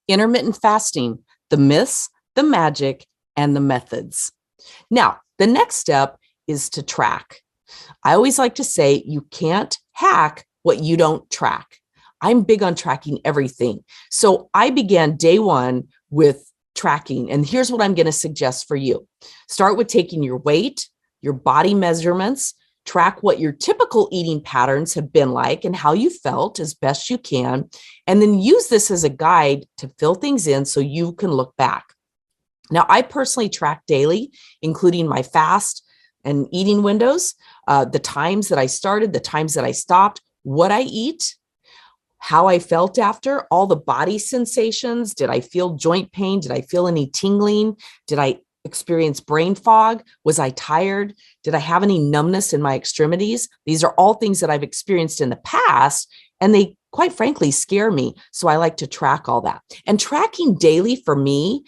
Intermittent fasting, the myths, the magic, and the methods. Now, the next step is to track. I always like to say you can't hack what you don't track. I'm big on tracking everything. So I began day one with tracking. And here's what I'm going to suggest for you. Start with taking your weight, your body measurements, track what your typical eating patterns have been like and how you felt as best you can. And then use this as a guide to fill things in so you can look back. Now, I personally track daily, including my fast and eating windows, the times that I started, the times that I stopped, what I eat, how I felt after, all the body sensations. Did I feel joint pain? Did I feel any tingling? Did I experience brain fog? Was I tired? Did I have any numbness in my extremities? These are all things that I've experienced in the past, and they quite frankly scare me. So I like to track all that. And tracking daily for me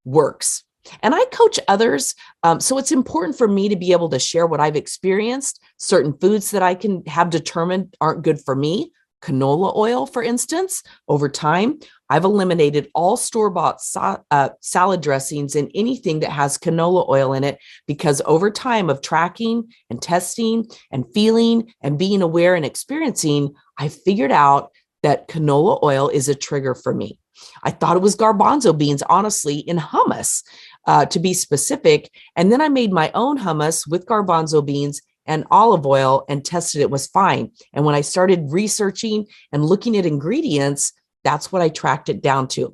works. And I coach others. So it's important for me to be able to share what I've experienced. Certain foods that I can have determined aren't good for me. Canola oil, for instance, over time, I've eliminated all store-bought salad dressings and anything that has canola oil in it, because over time of tracking and testing and feeling and being aware and experiencing, I figured out that canola oil is a trigger for me. I thought it was garbanzo beans, honestly, in hummus, to be specific. And then I made my own hummus with garbanzo beans and olive oil and tested it was fine. And when I started researching and looking at ingredients, that's what I tracked it down to.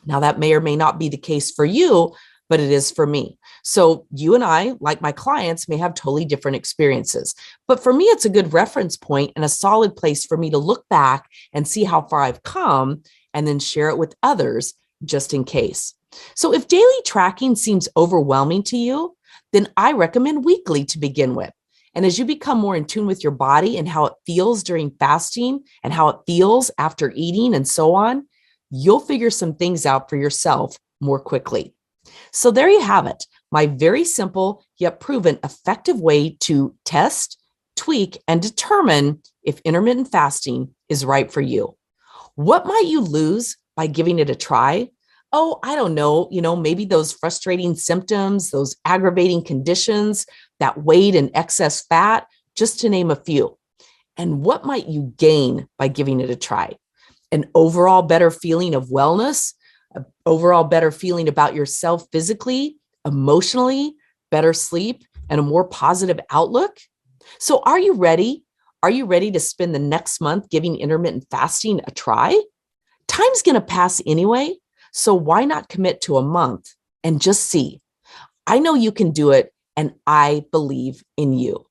Now, that may or may not be the case for you, but it is for me. So you and I, like my clients, may have totally different experiences. But for me, it's a good reference point and a solid place for me to look back and see how far I've come and then share it with others just in case. So if daily tracking seems overwhelming to you, then I recommend weekly to begin with. And as you become more in tune with your body and how it feels during fasting and how it feels after eating and so on, you'll figure some things out for yourself more quickly. So there you have it, my very simple yet proven effective way to test, tweak, and determine if intermittent fasting is right for you. What might you lose by giving it a try? Oh, I don't know, maybe those frustrating symptoms, those aggravating conditions, that weight and excess fat, just to name a few. And what might you gain by giving it a try? An overall better feeling of wellness, an overall better feeling about yourself physically, emotionally, better sleep, and a more positive outlook. So are you ready? Are you ready to spend the next month giving intermittent fasting a try? Time's going to pass anyway. So why not commit to a month and just see? I know you can do it, and I believe in you.